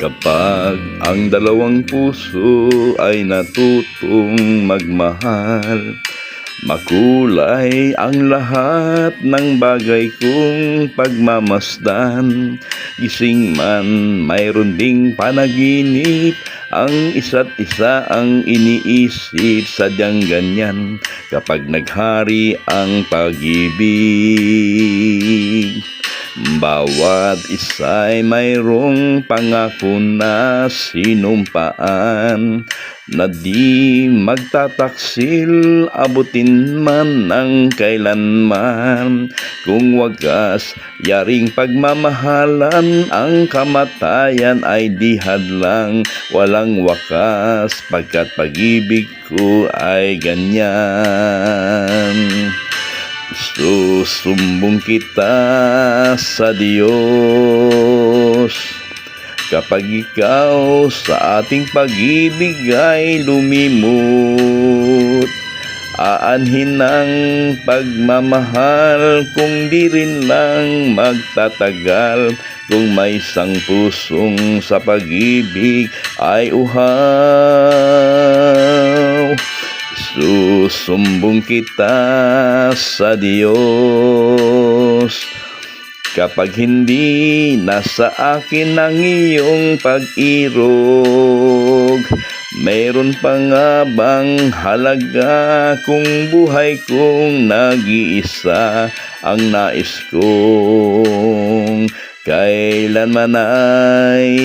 Kapag ang dalawang puso ay natutong magmahal, makulay ang lahat ng bagay kong pagmamasdan. Gising man, mayroon ding panaginip, ang isa't isa ang iniisip. Sadyang ganyan kapag naghari ang pag-ibig. Bawat isa'y mayroong pangako na sinumpaan, na di magtataksil abutin man ng kailanman. Kung wagas yaring pagmamahalan, ang kamatayan ay di hadlang. Walang wakas pagkat pag-ibig ko ay ganyan. Susumbong kita sa Diyos kapag ikaw sa ating pag-ibig ay lumimot. Aanhin ang pagmamahal kung di rin lang magtatagal. Kung may isang pusong sa pag-ibig ay uhaw, susumbong kita sa Diyos kapag hindi nasa akin ang iyong pag-irog. Mayroon pa nga bang halaga kung buhay kong nag-iisa? Ang nais kong kailanman ay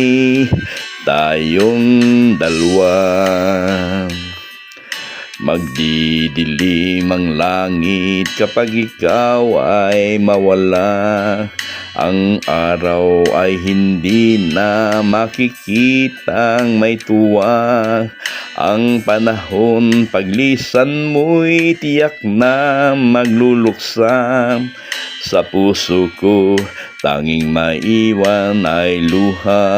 tayong dalawa. Magdidilim ang langit kapag ikaw ay mawala. Ang araw ay hindi na makikitang may tuwa. Ang panahon paglisan mo'y tiyak na magluluksa. Sa puso ko tanging maiwan ay luha.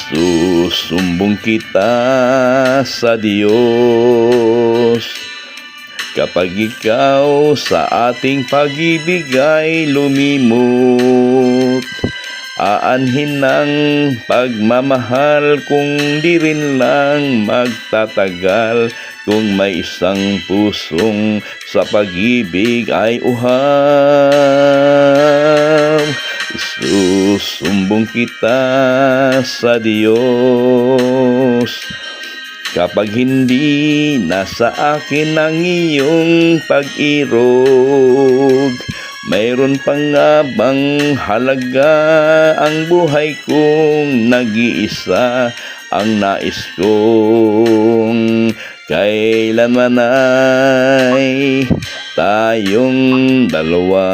Susumbong kita sa Diyos kapag ikaw sa ating pag-ibig ay lumimot. Aanhin ng pagmamahal kung di rin lang magtatagal. Kung may isang pusong sa pag-ibig ay uhaw, susumbong kita sa Diyos kapag hindi nasa akin ang iyong pag-irog. Mayroon pa nga bang halaga ang buhay kong nag-iisa? Ang nais kong kailanman ay tayong dalawa.